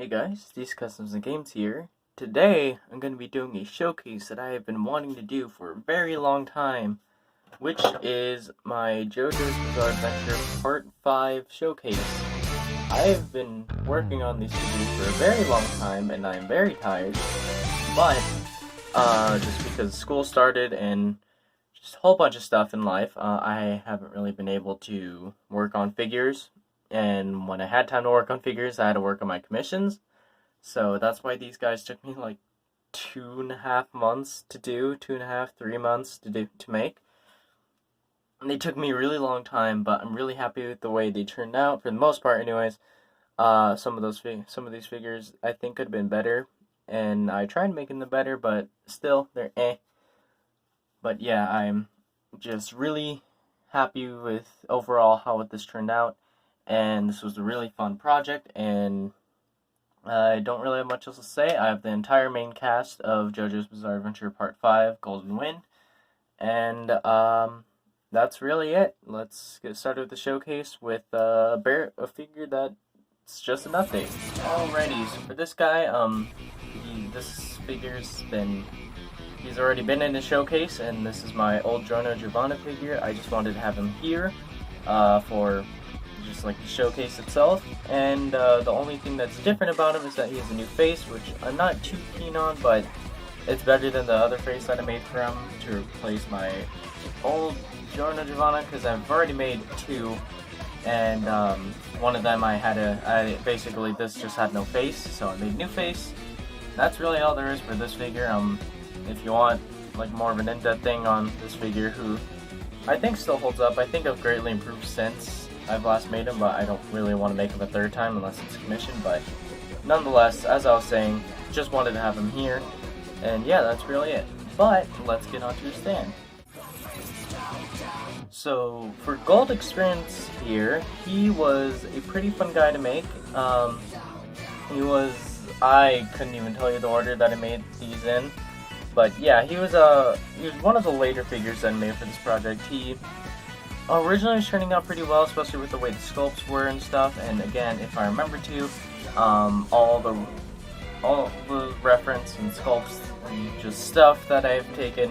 Hey guys, these Customs and Games here. Today, I'm going to be doing a showcase that I have been wanting to do for a very long time, which is my JoJo's Bizarre Adventure Part 5 showcase. I have been working on these figures for a very long time, and I'm very tired, but, just because school started and just a whole bunch of stuff in life, I haven't really been able to work on figures. And when I had time to work on figures, I had to work on my commissions. So that's why these guys took me like 2.5 months to do, 2.5, 3 months to make. And they took me a really long time, but I'm really happy with the way they turned out, for the most part anyways. Some of these figures I think could have been better, and I tried making them better, but still, they're eh. But yeah, I'm just really happy with overall how this turned out. And this was a really fun project, and I don't really have much else to say. I have the entire main cast of JoJo's Bizarre Adventure Part 5, Golden Wind, and that's really it. Let's get started with the showcase with a figure that's just an update. Alrighty, so for this guy, he's already been in the showcase, and this is my old Bruno Butcher figure. I just wanted to have him here for just like the showcase itself, and the only thing that's different about him is that he has a new face, which I'm not too keen on, but it's better than the other face that I made for him to replace my old Bruno Butcher, because I've already made two, and one of them basically this just had no face, so I made a new face. That's really all there is for this figure. If you want like more of an in-depth thing on this figure, who I think still holds up, I think I've greatly improved since I've last made him, but I don't really want to make him a third time unless it's commissioned. But nonetheless, as I was saying, just wanted to have him here, and yeah, that's really it. But let's get on to his stand. So for Gold Experience here, he was a pretty fun guy to make. I couldn't even tell you the order that I made these in, but yeah, he was one of the later figures that I made for this project. He originally was turning out pretty well, especially with the way the sculpts were and stuff, and again, if I remember to, all the reference and sculpts and just stuff that I've taken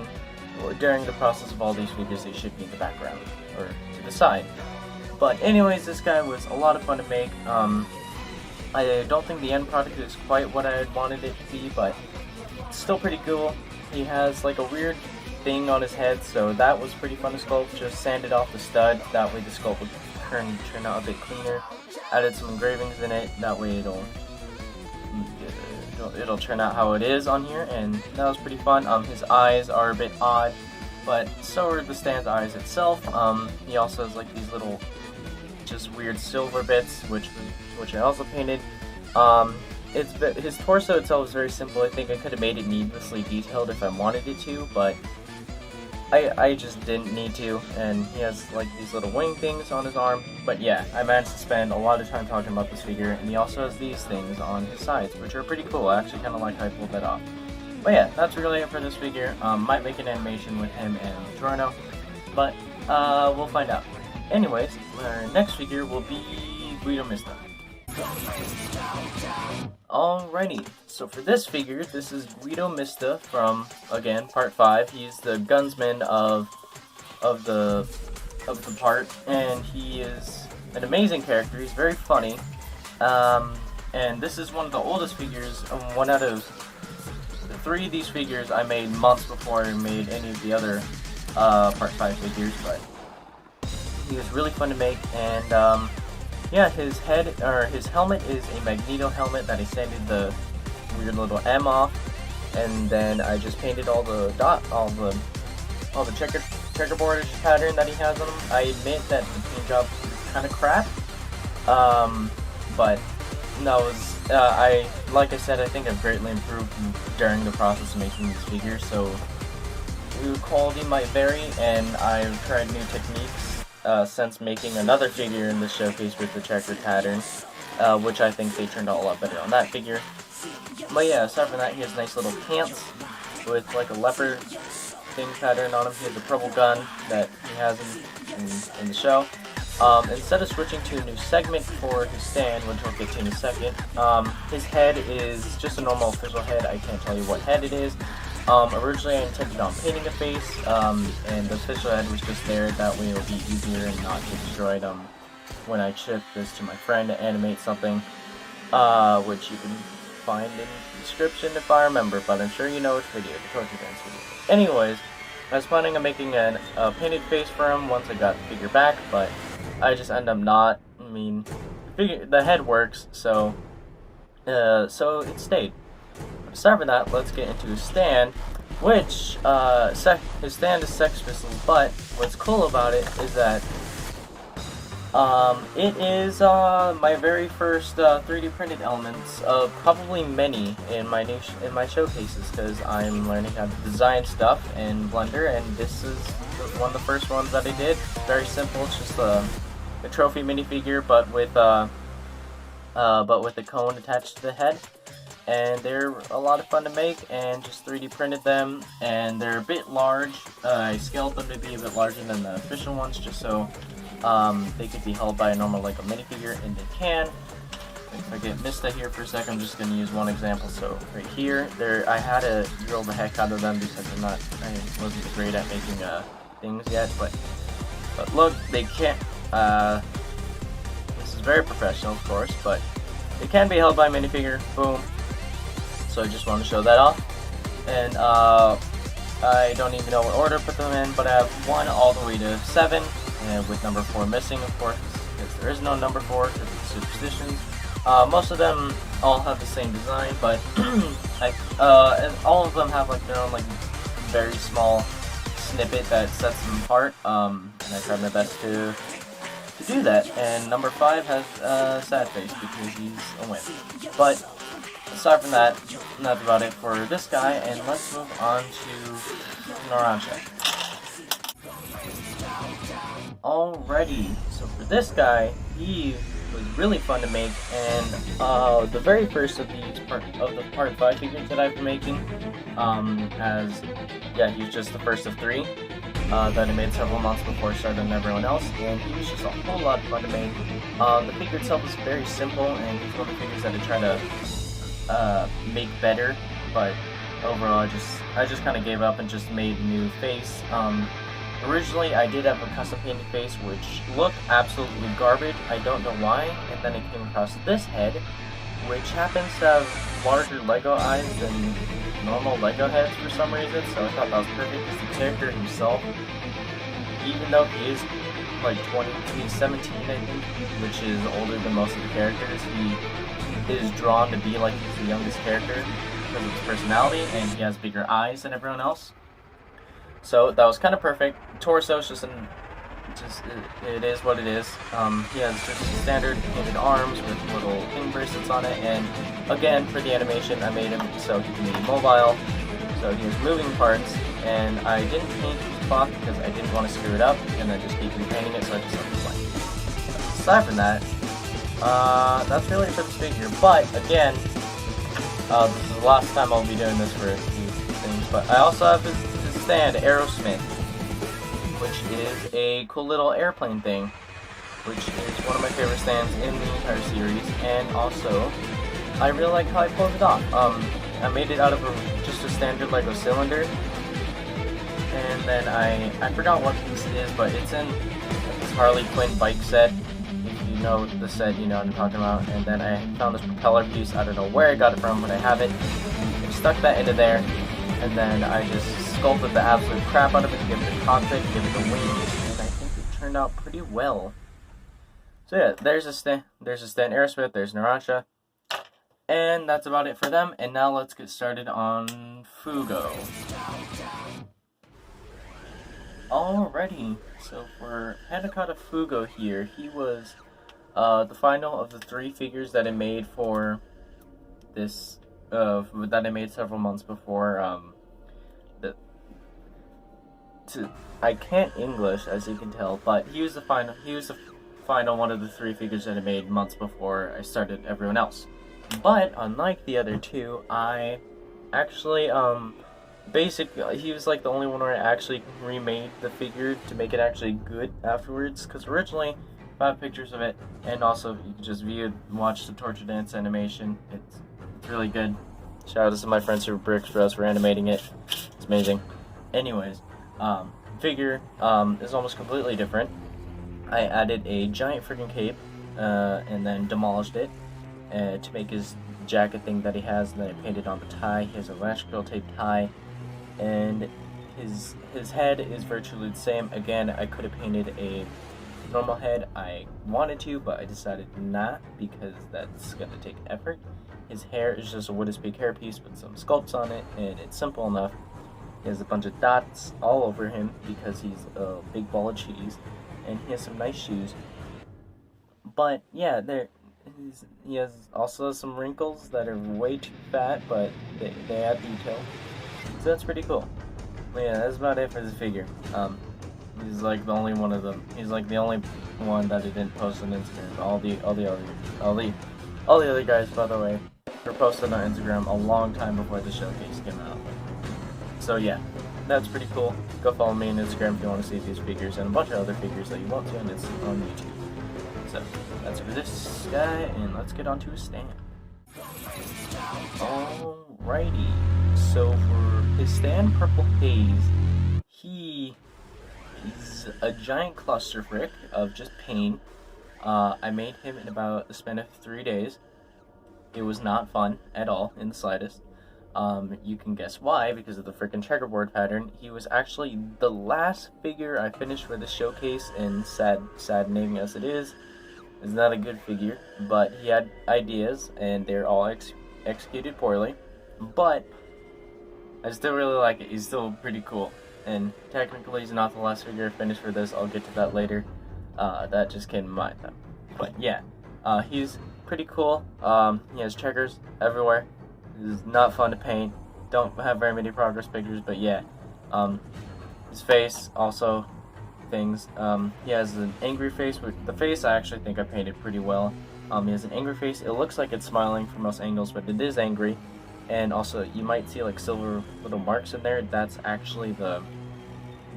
during the process of all these figures, they should be in the background, or to the side. But anyways, this guy was a lot of fun to make. I don't think the end product is quite what I had wanted it to be, but it's still pretty cool. He has like a weird thing on his head, so that was pretty fun to sculpt. Just sanded off the stud, that way the sculpt would turn out a bit cleaner. Added some engravings in it, that way it'll turn out how it is on here, and that was pretty fun. His eyes are a bit odd, but so are the stand's eyes itself. He also has like these little just weird silver bits, which I also painted. His torso itself is very simple. I think I could have made it needlessly detailed if I wanted it to, but I just didn't need to, and he has like these little wing things on his arm. But yeah, I managed to spend a lot of time talking about this figure, and he also has these things on his sides, which are pretty cool. I actually kind of like how I pulled that off. But yeah, that's really it for this figure. Might make an animation with him and Bruno, but we'll find out. Anyways, our next figure will be Guido Mista. Alrighty, so for this figure, this is Guido Mista from, again, Part 5. He's the gunsman of the part, and he is an amazing character. He's very funny, and this is one of the oldest figures. One out of the 3 of these figures I made months before I made any of the other Part 5 figures, but he was really fun to make, and yeah, his helmet is a Magneto helmet that I sanded the weird little M off, and then I just painted all the checkerboard pattern that he has on him. I admit that the paint job is kind of crap, but that was like I said, I think I've greatly improved during the process of making these figures. So quality might vary, and I've tried new techniques since making another figure in the showcase with the checkered pattern, which I think they turned out a lot better on that figure. But yeah, aside from that, he has nice little pants with like a leopard thing pattern on him. He has a purple gun that he has in the show. Instead of switching to a new segment for his stand, which I'll get to in a second, his head is just a normal official head. I can't tell you what head it is. Originally I intended on painting a face, and the official head was just there. That way it'll be easier and not get destroyed when I ship this to my friend to animate something, which you can find in the description if I remember, but I'm sure you know which video, the torture dance video. Anyways, I was planning on making a painted face for him once I got the figure back, but I just end up not. I mean, the head works, so it stayed. Aside from that, let's get into his stand, which his stand is Sex Pistols, but what's cool about it is that it is my very first 3D printed elements of probably many in my showcases, because I'm learning how to design stuff in Blender, and this is one of the first ones that I did. Very simple. It's just a trophy minifigure, but with a cone attached to the head. And they're a lot of fun to make, and just 3D printed them, and they're a bit large. I scaled them to be a bit larger than the official ones, just so they could be held by a normal Lego minifigure, and they can. If I get Mista here for a second, I'm just going to use one example. So right here, I had to drill the heck out of them because I wasn't great at making things yet, but look, they can't. This is very professional, of course, but it can be held by a minifigure. Boom. So I just want to show that off. And I don't even know what order to put them in, but I have 1 all the way to 7, and with number 4 missing, of course, because there is no number 4 because it's superstitions. Most of them all have the same design, but and all of them have like their own like very small snippet that sets them apart. And I tried my best to do that. And number 5 has a sad face because he's a wimp. But aside from that, that's about it for this guy, and let's move on to Naranja. Alrighty, so for this guy, he was really fun to make, and the very first of the part 5 figures that I've been making, he's just the first of 3 that I made several months before I started on everyone else, and he was just a whole lot of fun to make. The figure itself is very simple, and he's one of the figures that I try to make better, but overall I just kind of gave up and just made a new face. Originally I did have a custom painted face which looked absolutely garbage. I don't know why, and then I came across this head, which happens to have larger Lego eyes than normal Lego heads for some reason, so I thought that was perfect because the character himself, even though he is like 17 I think, which is older than most of the characters, he is drawn to be like he's the youngest character because of his personality, and he has bigger eyes than everyone else. So that was kind of perfect. Torso is it is what it is. He has just standard painted arms with little king bracelets on it, and again for the animation I made him so he can be mobile, so he has moving parts, and I didn't paint his cloth because I didn't want to screw it up and then just keep repainting it, so I just left it blank. Aside from that, that's really it for this figure, but again, this is the last time I'll be doing this for these things, but I also have his stand, Aerosmith, which is a cool little airplane thing, which is one of my favorite stands in the entire series, and also, I really like how I pulled it off. I made it out of just a standard Lego cylinder, and then I forgot what piece it is, but it's in this Harley Quinn bike set. If you know the set, you know what I'm talking about. And then I found this propeller piece. I don't know where I got it from, but I have it. I stuck that into there, and then I just sculpted the absolute crap out of it, give it the cockpit, give it the wings, and I think it turned out pretty well. So yeah, there's a stand Aerosmith, there's Naranja, and that's about it for them. And now let's get started on Fugo. Alrighty, so for Havoc Fugo here, he was the final of the 3 figures that I made for this, that I made several months before. I can't English, as you can tell, but he was the final one of the 3 figures that I made months before I started everyone else. But unlike the other 2, I actually basically he was like the only one where I actually remade the figure to make it actually good afterwards, because originally 5 pictures of it, and also you can just view and watch the torture dance animation. It's really good. Shout out to some of my friends who Bricks for us for animating it. It's amazing. Anyways, figure is almost completely different. I added a giant freaking cape and then demolished it to make his jacket thing that he has, and then I painted on the tie. He has a electrical tape tie, and his head is virtually the same. Again, I could have painted a normal head. I wanted to, but I decided not because that's going to take effort. His hair is just a wooden speak hairpiece with some sculpts on it, and it's simple enough. He has a bunch of dots all over him because he's a big ball of cheese, and he has some nice shoes. But yeah, he has also some wrinkles that are way too fat, but they add detail. So that's pretty cool. But yeah, that's about it for this figure. He's like the only one of them. He's like the only one that I didn't post on Instagram. All the other guys, by the way, were posted on Instagram a long time before the showcase came out. So yeah, that's pretty cool. Go follow me on Instagram if you want to see these figures and a bunch of other figures that you want to on YouTube. So that's for this guy, and let's get on to his stand. Alrighty, so for his stand, Purple Haze, he's a giant cluster frick of just pain. I made him in about the span of 3 days. It was not fun at all, in the slightest. You can guess why, because of the freaking checkerboard pattern. He was actually the last figure I finished for the showcase, and saddening as it is not a good figure, but he had ideas, and they're all executed poorly. But I still really like it. He's still pretty cool, and technically he's not the last figure I finished for this. I'll get to that later. That just came to mind though. But yeah, he's pretty cool. He has checkers everywhere. It's not fun to paint. Don't have very many progress pictures, but yeah. His face also things. He has an angry face. The face I actually think I painted pretty well. He has an angry face. It looks like it's smiling from most angles, but it is angry. And also, you might see like silver little marks in there. That's actually the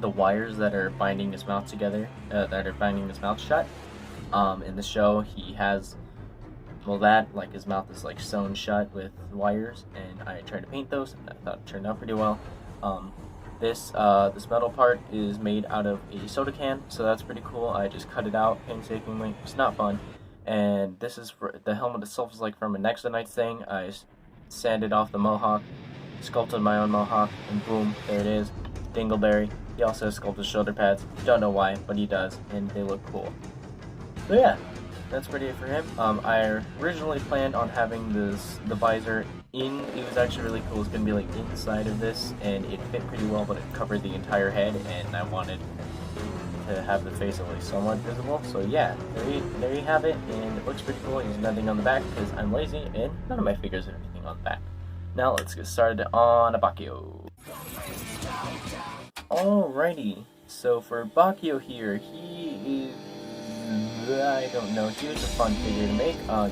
wires that are binding his mouth together, that are binding his mouth shut. In the show, he has, well, that, like, his mouth is like sewn shut with wires, and I tried to paint those, and I thought it turned out pretty well. This metal part is made out of a soda can, so that's pretty cool. I just cut it out painstakingly. It's not fun. And this is for the helmet itself is like from a Next to Night thing. I sanded off the mohawk, sculpted my own mohawk, and boom, there it is. Dingleberry. He also has sculpted shoulder pads. Don't know why, but he does, and they look cool. So yeah, that's pretty it for him. I originally planned on having the visor in. It was actually really cool. It's gonna be like inside of this, and it fit pretty well, but it covered the entire head, and I wanted to have the face at least somewhat visible. So yeah, there you have it, and it looks pretty cool. There's nothing on the back because I'm lazy, and none of my figures have anything on the back. Now let's get started on a Bakugo. Alrighty, so for Bakugo here, he is, I don't know, he was a fun figure to make. I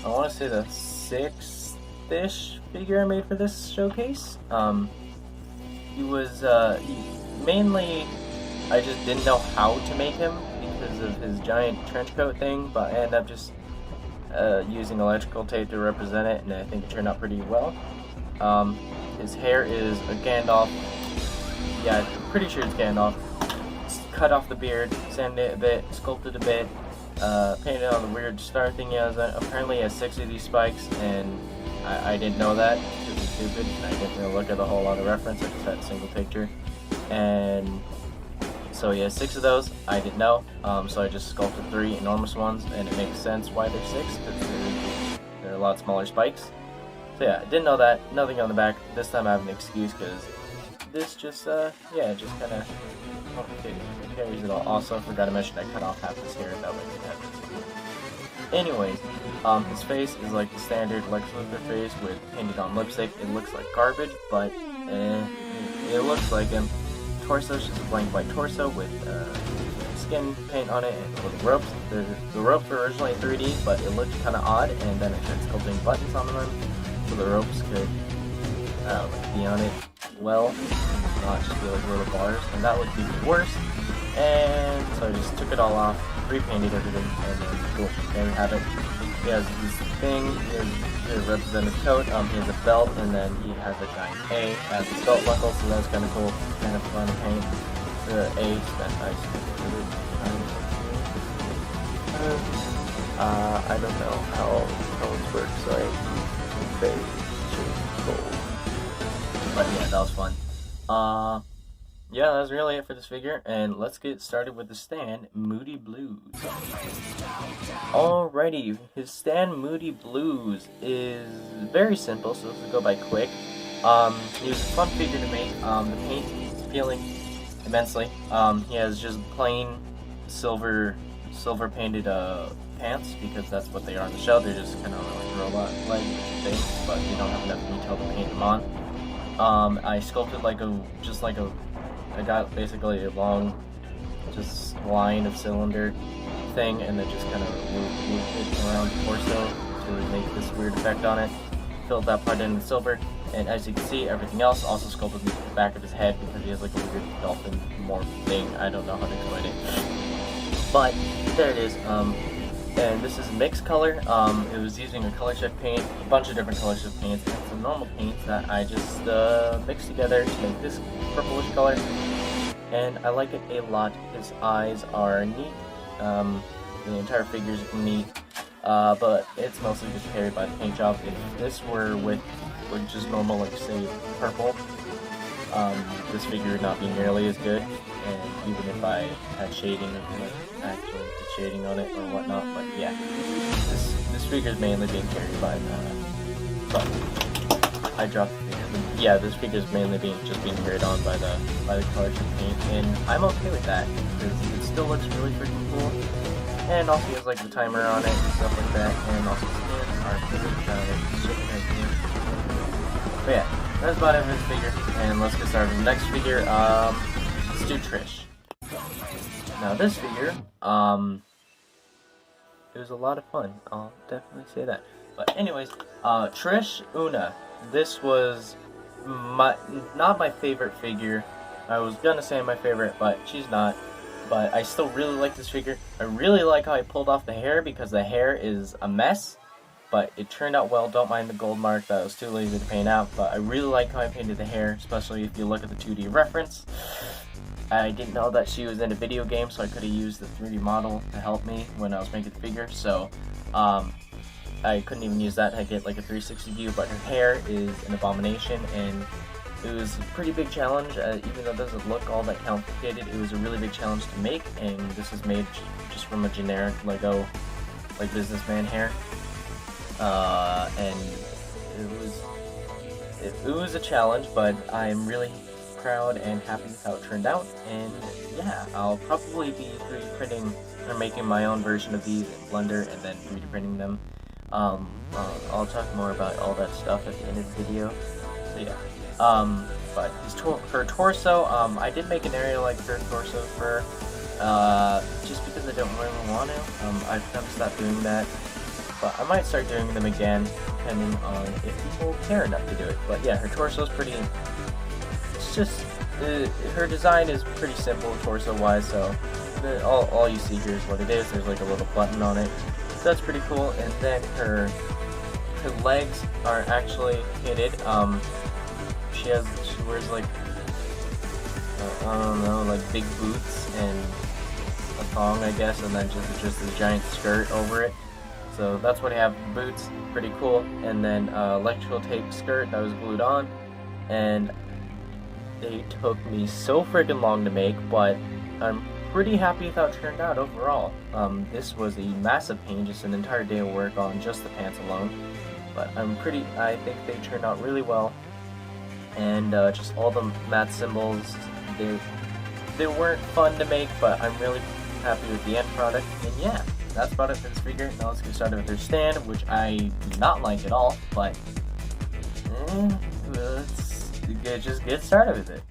want to say the 6th-ish figure I made for this showcase. He was, mainly, I just didn't know how to make him because of his giant trench coat thing, but I ended up just using electrical tape to represent it, and I think it turned out pretty well. His hair is a Gandalf. Yeah, I'm pretty sure it's Gandalf. Cut off the beard, sanded it a bit, sculpted a bit, painted on the weird star thing he has. Apparently he has 6 of these spikes, and I didn't know that. It was stupid. I didn't really look at a whole lot of reference. I just had a single picture. And so he has 6 of those. I didn't know. So I just sculpted 3 enormous ones, and it makes sense why they're 6, because they're a lot smaller spikes. So yeah, I didn't know that. Nothing on the back. This time I have an excuse, because this just, yeah, just kind of carries it all. Also, I forgot to mention I cut off half his hair, that way he had this. Anyways, his face is like the standard Lex Luthor face with painted on lipstick. It looks like garbage, but it looks like him. Torso is just a blank white torso with skin paint on it and little ropes. The ropes were originally 3D, but it looked kind of odd, and then I tried sculpting buttons on them so the ropes could be on it well, not just be like little bars, and that would be worse. And so I just took it all off, repainted everything, and then cool, there we have it. He has this thing to represent his coat, he has a belt, and then he has a giant A as his belt buckle, so that's kind of cool, kind of fun to paint. The A that I spent I don't know how colors work, so I say gold. But yeah, that was fun. Yeah, that's really it for this figure, and let's get started with the stand, Moody Blues. Alrighty, his stand, Moody Blues, is very simple, so this will go by quick. He was a fun figure to make. The paint is appealing immensely. He has just plain silver painted pants, because that's what they are on the show. They're just kind of like robot leg things, but they don't have enough detail to paint them on. I sculpted I got basically a long just line of cylinder thing, and then just kind of moved it around the torso to make this weird effect on it. Filled that part in with silver, and as you can see, everything else also sculpted the back of his head, because he has like a weird dolphin morph thing. I don't know how to explain it, but there it is. And this is mixed color. It was using a color shift paint, a bunch of different color shift paints, and some normal paints that I just mixed together to make this purplish color. And I like it a lot. His eyes are neat. The entire figure's neat, but it's mostly just carried by the paint job. If this were with just normal, like say purple, this figure would not be nearly as good. And even if I had shading, like actually did shading on it or whatnot, but yeah, this figure is mainly being carried by but I dropped the figure. Yeah, this figure is mainly being carried on by the color shift paint, and I'm okay with that because it still looks really freaking cool. And also he has like the timer on it and stuff like that, and also skins are pretty shipping everything. But yeah, that's about it for this figure, and let's get started with the next figure. Let's do Trish. Now this figure, it was a lot of fun. I'll definitely say that. But anyways, Trish Una. This was not my favorite figure. I was gonna say my favorite, but she's not. But I still really like this figure. I really like how I pulled off the hair, because the hair is a mess. But it turned out well. Don't mind the gold mark that I was too lazy to paint out. But I really like how I painted the hair, especially if you look at the 2D reference. I didn't know that she was in a video game, so I could have used the 3D model to help me when I was making the figure. So I couldn't even use that to get like a 360 view, but her hair is an abomination, and it was a pretty big challenge. Even though it doesn't look all that complicated, it was a really big challenge to make, and this is made just from a generic Lego like businessman hair. And it was a challenge, but I'm really proud and happy with how it turned out. And yeah, I'll probably be 3D printing or making my own version of these in Blender and then 3D printing them. I'll talk more about all that stuff at the end of the video. So yeah. But her torso, I did make an area like her torso for just because I don't really want to. I've kind of stopped doing that. But I might start doing them again, depending on if people care enough to do it. But yeah, her torso is pretty. It's just her design is pretty simple torso-wise. So all you see here is what it is. There's like a little button on it. So that's pretty cool. And then her legs are actually knitted. She wears like I don't know, like big boots and a thong, I guess, and then just a giant skirt over it. So that's what I have, boots, pretty cool, and then electrical tape skirt that was glued on, and they took me so freaking long to make, but I'm pretty happy with how it turned out overall. This was a massive pain, just an entire day of work on just the pants alone, but I think they turned out really well, and just all the matte symbols, they weren't fun to make, but I'm really happy with the end product, and yeah. That's about it for this figure. Now let's get started with her stand, which I do not like at all, but let's just get started with it.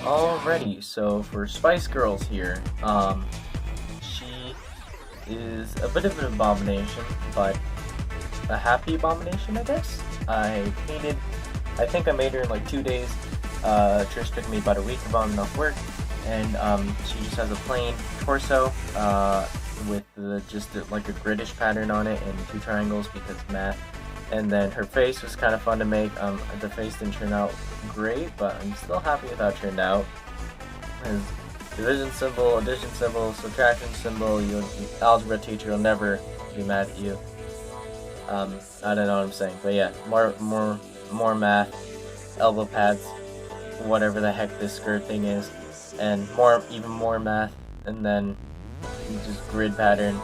Alrighty, so for Spice Girls here, she is a bit of an abomination, but a happy abomination, I guess. I think I made her in like 2 days. Trish took me about a week of on and off work, and she just has a plain torso with just like a griddish pattern on it and 2 triangles because math. And then her face was kind of fun to make. The face didn't turn out great, but I'm still happy with how it turned out. As division symbol, addition symbol, subtraction symbol, algebra teacher will never be mad at you. I don't know what I'm saying, but yeah, more math, elbow pads, whatever the heck this skirt thing is, and even more math, and then just grid pattern,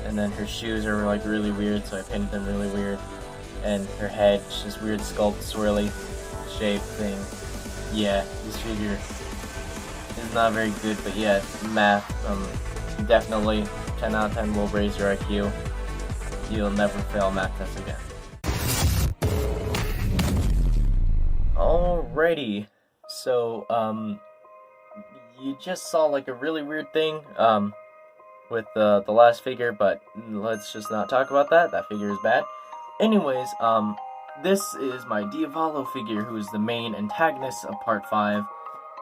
and then her shoes are like really weird, so I painted them really weird, and her head, just weird sculpt, swirly shape thing. Yeah, this figure is not very good, but yeah, math, definitely 10 out of 10 will raise your IQ. You'll never fail math tests again. Alrighty, so, you just saw like a really weird thing, with the last figure, but let's just not talk about that. That figure is bad. Anyways, this is my Divolo figure, who is the main antagonist of Part 5,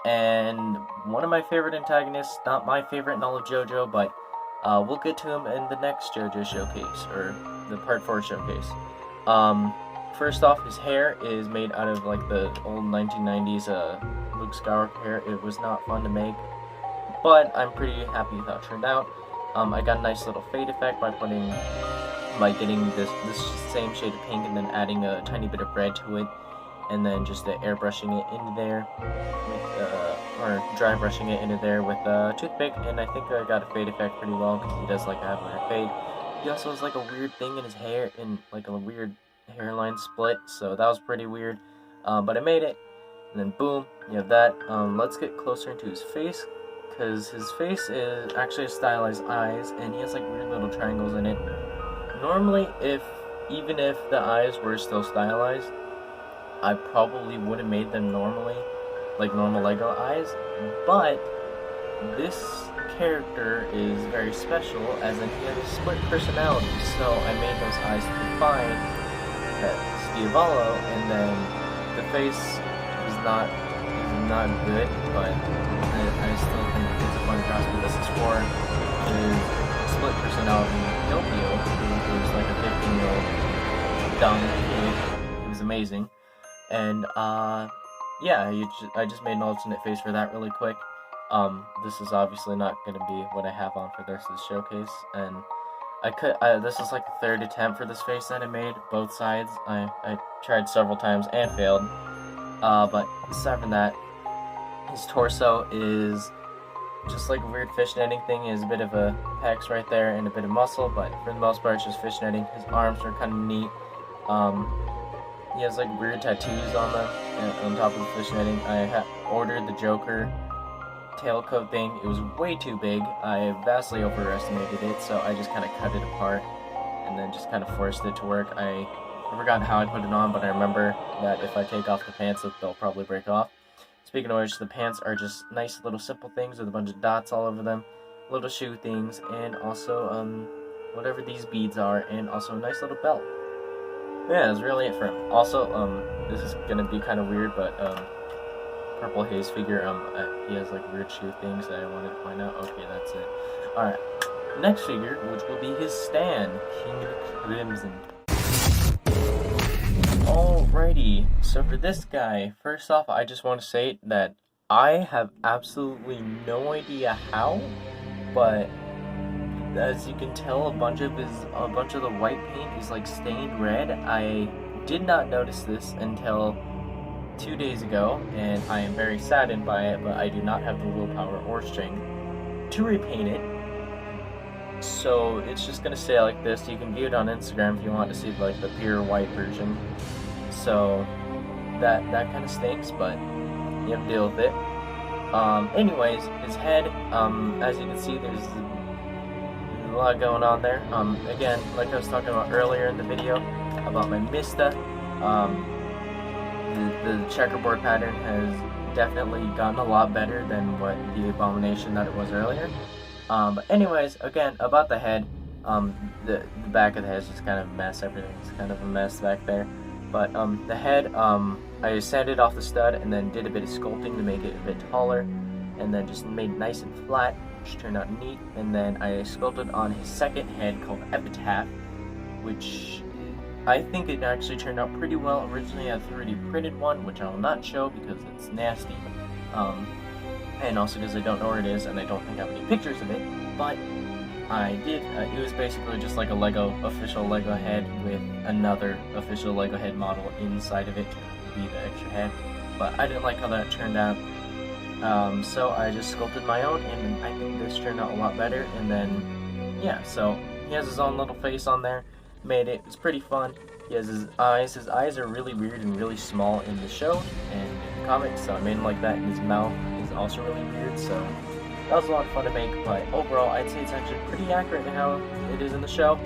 and one of my favorite antagonists, not my favorite in all of JoJo, but we'll get to him in the next JoJo showcase, or the Part 4 showcase. First off, his hair is made out of like the old 1990s Luke Skywalker hair. It was not fun to make, but I'm pretty happy with how it turned out. I got a nice little fade effect by getting this same shade of pink and then adding a tiny bit of red to it, and then just airbrushing it into there, or dry brushing it into there with a toothpick, and I think I got a fade effect pretty well because he does like to have a weird fade. He also has like a weird thing in his hair, in like a weird hairline split, so that was pretty weird, but I made it, and then boom, you have that. Let's get closer into his face, because his face is actually stylized eyes, and he has like weird little triangles in it. Normally, even if the eyes were still stylized, I probably would have made them normally, like normal Lego eyes, but this character is very special, as in he has a split personality, so I made those eyes define that Divolo, and then the face is not good, but I still think it's a fun cross what this is for. Is split personality Pinocchio, who was like a 15-year-old dumb kid. It was amazing. And yeah, I just made an alternate face for that really quick. This is obviously not going to be what I have on for this showcase, and this is like the third attempt for this face that I made, both sides. I tried several times and failed, but aside from that, his torso is just like a weird fishnetting thing. He has a bit of a pecs right there and a bit of muscle, but for the most part it's just fishnetting. His arms are kind of neat. He has like weird tattoos on them, and on top of the fishnetting. I ordered the Joker tailcoat thing. It was way too big. I vastly overestimated it, so I just kind of cut it apart and then just kind of forced it to work. I forgot how I put it on, but I remember that if I take off the pants, they'll probably break off. Speaking of which, the pants are just nice little simple things with a bunch of dots all over them, little shoe things, and also whatever these beads are, and also a nice little belt. Yeah, that's really it for him. Also, this is gonna be kind of weird, but purple Haze figure, he has like weird shoe things that I wanted to point out. Okay, that's it. Alright, next figure, which will be his stand, King Crimson. Alrighty, so for this guy, first off, I just want to say that I have absolutely no idea how, but as you can tell, a bunch of the white paint is like stained red. I did not notice this until 2 days ago, and I am very saddened by it, but I do not have the willpower or strength to repaint it. So it's just gonna stay like this. You can view it on Instagram if you want to see like the pure white version. So that kind of stinks, but you have to deal with it. Anyways, his head, as you can see, there's a lot going on there. Again, like I was talking about earlier in the video about my Mista, the checkerboard pattern has definitely gotten a lot better than what the abomination that it was earlier. But anyways, again, about the head, the back of the head is just kind of a mess. Everything's kind of a mess back there. But the head, I sanded off the stud and then did a bit of sculpting to make it a bit taller, and then just made it nice and flat. which turned out neat. And then I sculpted on his second head called Epitaph, which I think it actually turned out pretty well. Originally I 3D printed one, which I will not show because it's nasty. And also because I don't know where it is and I don't think I have any pictures of it, but I did. It was basically just like a official Lego head with another official Lego head model inside of it to be the extra head, but I didn't like how that turned out. So I just sculpted my own, and I think this turned out a lot better. And then, yeah, so he has his own little face on there. Made it. It's pretty fun. He has his eyes. His eyes are really weird and really small in the show and in the comics, so I made him like that. And his mouth is also really weird, so that was a lot of fun to make. But overall, I'd say it's actually pretty accurate to how it is in the show.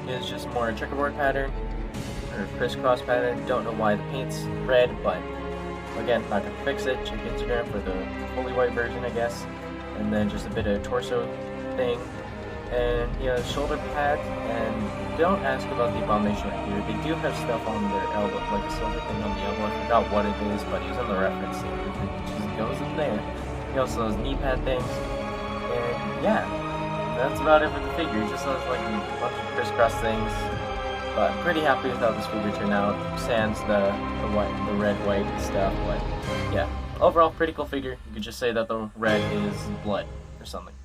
It's just more a checkerboard pattern or crisscross pattern. Don't know why the paint's red, but again, not gonna fix it. Check Instagram for the fully white version, I guess. And then just a bit of torso thing. And he has shoulder pads, and don't ask about the abomination right here. They do have stuff on their elbow, like a silver thing on the elbow. I forgot what it is, but he was on the reference. It just goes in there. He also has knee pad things. And yeah, that's about it for the figure. He just has like a bunch of crisscross things. But I'm pretty happy with how this figure turned out. Sans the red, white stuff. But yeah, overall, pretty cool figure. You could just say that the red is blood or something.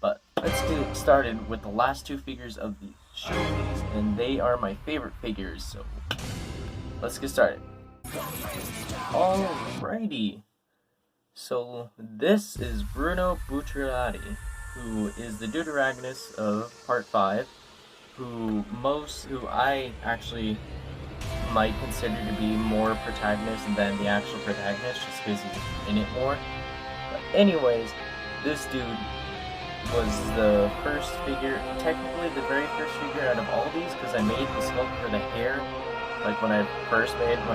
But let's get started with the last two figures of the showcase, and they are my favorite figures, so let's get started. Alrighty, so this is Bruno Butcher, who is the Deuteragonist of Part 5, who I actually might consider to be more protagonist than the actual protagonist, just because he's in it more. But anyways, this dude was the first figure, technically the very first figure out of all these, because I made the sculpt for the hair, like when I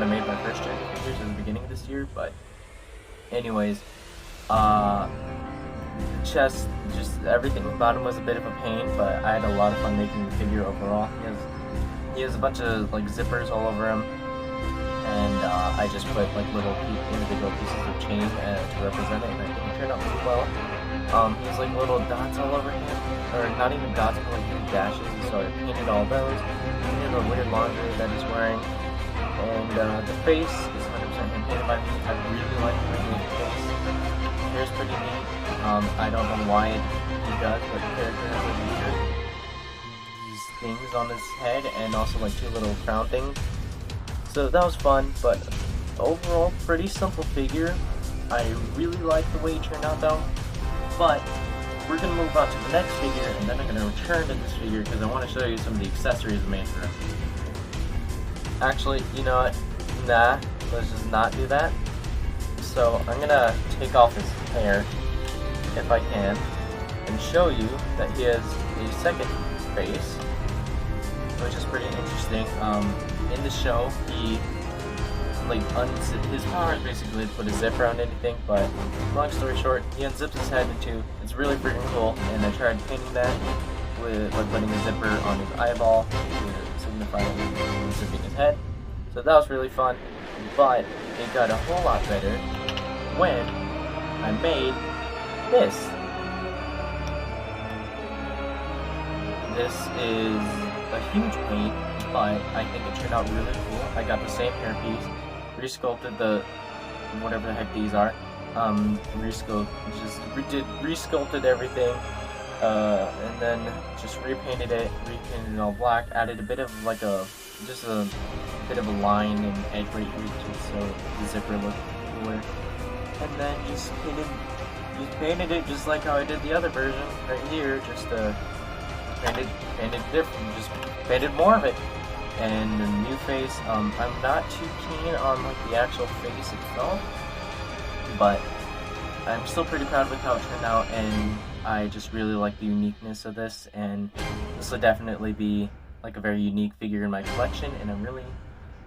made my first gen figures at the beginning of this year. But anyways, chest, just everything about him was a bit of a pain, but I had a lot of fun making the figure overall. He has a bunch of like zippers all over him, and I just put like little individual pieces of chain to represent it, and I think it turned out pretty well. He has like little dots all over him, or not even dots, but like little dashes, so I painted all those. Painted the weird laundry that he's wearing, and the face is 100% painted by me. I really like the way he made the face. The hair's pretty neat. I don't know why he does, but the character has like these things on his head, and also like two little crown things. So that was fun, but overall, pretty simple figure. I really like the way he turned out though. But we're going to move on to the next figure, and then I'm going to return to this figure because I want to show you some of the accessories I made for him. Actually, you know what? Nah, let's just not do that. So I'm going to take off his hair, if I can, and show you that he has a second face, which is pretty interesting. In the show, he his power is basically to put a zip around anything, but long story short, he unzips his head in two. It's really freaking cool, and I tried painting that with putting a zipper on his eyeball to signify that he was zipping his head. So that was really fun, but it got a whole lot better when I made this. This is a huge paint, but I think it turned out really cool. I got the same hairpiece, resculpted the whatever the heck these are, resculpted everything, and then just repainted it all black. Added a bit of like a bit of a line and edge right here just so the zipper looked cooler. And then just painted it just like how I did the other version right here. Just painted different, just painted more of it. And the new face, I'm not too keen on like the actual face itself, but I'm still pretty proud with how it turned out, and I just really like the uniqueness of this, and this will definitely be like a very unique figure in my collection, and I'm really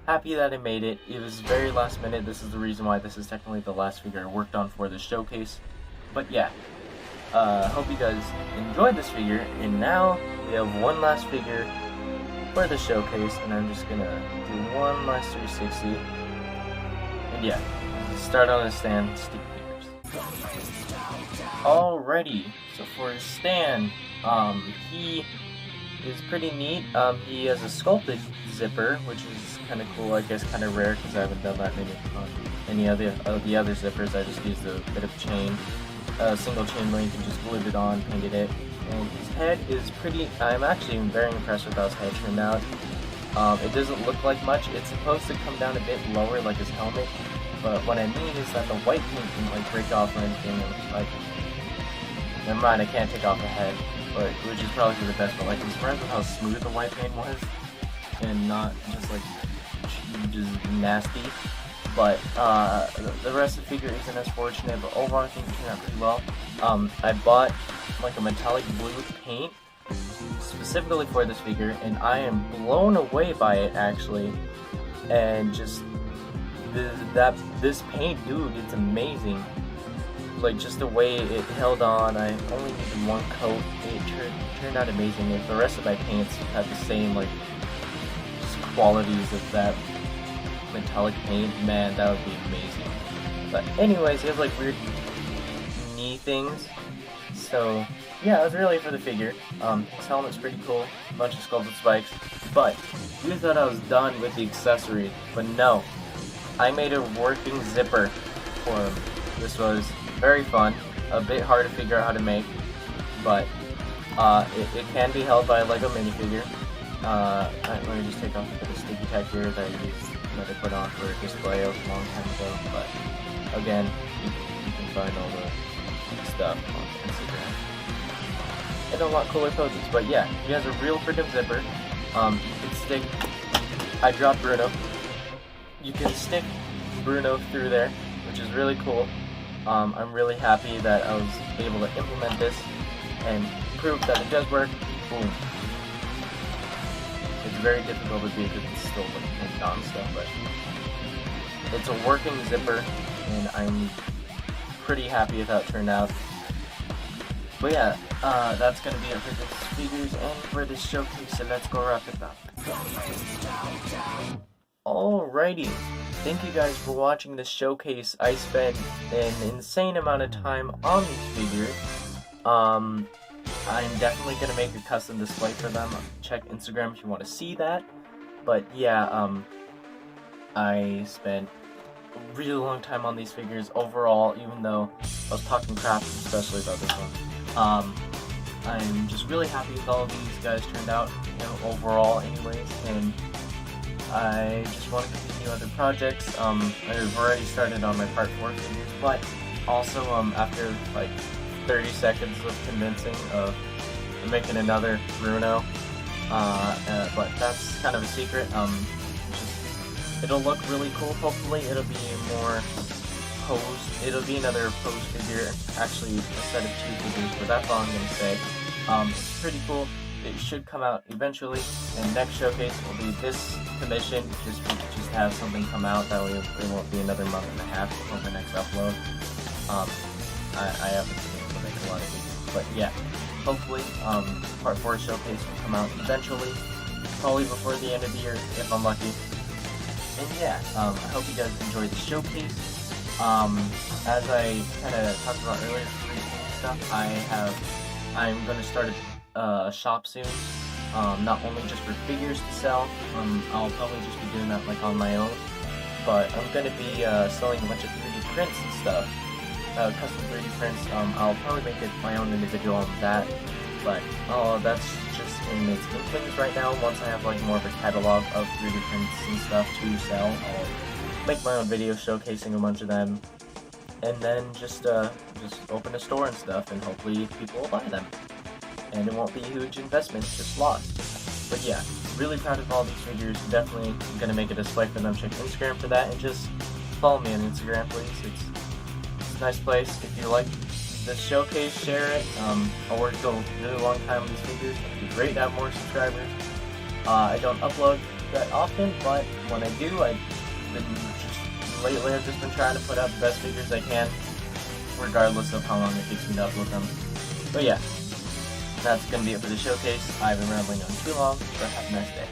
happy that I made it. It was very last minute. This is the reason why this is technically the last figure I worked on for this showcase. But yeah, hope you guys enjoyed this figure, and now we have one last figure for the showcase, and I'm just gonna do one last 360, and yeah, start on the stand, stick figures. Alrighty, so for his stand, he is pretty neat. He has a sculpted zipper, which is kind of cool, I guess kind of rare because I haven't done that many on any of the other zippers. I just used a bit of chain, single chain link, and just glued it on, painted it. And his head is pretty, I'm actually very impressed with how his head turned out. It doesn't look like much. It's supposed to come down a bit lower like his helmet, but what I mean is that the white paint can like break off or anything, and, like, never mind, I can't take off the head, but which is probably for the best, but like I'm surprised with how smooth the white paint was, and not just like just nasty. But the rest of the figure isn't as fortunate, but overall I think it turned out pretty well. I bought like a metallic blue paint specifically for this figure, and I am blown away by it actually, and just this paint, dude, it's amazing. Like, just the way it held on, I only needed one coat, it turned out amazing. If the rest of my paints had the same, like, just qualities of that metallic paint, man, that would be amazing. But anyways, he has, like, weird knee things, so, yeah, it was really for the figure. His helmet's pretty cool, a bunch of sculpted spikes, but you thought I was done with the accessory, but no. I made a working zipper for him. This was very fun, a bit hard to figure out how to make, but it can be held by a Lego minifigure. Let me just take off a bit of sticky tack here that I put on for a display a long time ago, but again, you can find all the stuff on Instagram. And a lot cooler poses, but yeah, he has a real freaking zipper. You can stick, I dropped Bruno, you can stick Bruno through there, which is really cool. I'm really happy that I was able to implement this and prove that it does work. Boom. It's very difficult to do because it's still like non-stuff, but it's a working zipper, and I'm pretty happy with how it turned out. But yeah, that's gonna be it for this figures and for this showcase, so let's go wrap it up. Alrighty. Thank you guys for watching this showcase. I spent an insane amount of time on these figures. I'm definitely going to make a custom display for them. Check Instagram if you want to see that. But yeah, I spent a really long time on these figures overall, even though I was talking crap, especially about this one. I'm just really happy with all of these guys turned out, you know, overall anyways, and I just want to continue other projects. I've already started on my part 4 figures, but also after like 30 seconds of convincing of making another Bruno, but that's kind of a secret. It'll look really cool. Hopefully it'll be more posed. It'll be another posed figure, actually a set of 2 figures, but that's all I'm going to say. It's pretty cool. It should come out eventually, and next showcase will be this commission, just have something come out. That way it won't be another month and a half before the next upload. I haven't been able to make a lot of videos, but yeah, hopefully part 4 showcase will come out eventually, probably before the end of the year if I'm lucky. And yeah, I hope you guys enjoyed the showcase. As I kind of talked about earlier, stuff, I'm going to start a shop soon, not only just for figures to sell. I'll probably just be doing that like on my own, but I'm going to be selling a bunch of 3D prints and stuff, custom 3D prints. I'll probably make it my own individual on that, but that's just in its inklings right now. Once I have like more of a catalog of 3D prints and stuff to sell, I'll make my own video showcasing a bunch of them, and then just open a store and stuff, and hopefully people will buy them. And it won't be a huge investment, just lost. But yeah, really proud of all these figures. Definitely gonna make a display for them. Check Instagram for that, and just follow me on Instagram, please. It's a nice place. If you like this showcase, share it. I worked a really long time on these figures. It'd be great to have more subscribers. I don't upload that often, but when I do, lately I've just been trying to put out the best figures I can, regardless of how long it takes me to upload them. But yeah, that's going to be it for the showcase. I've been rambling on too long, so have a nice day.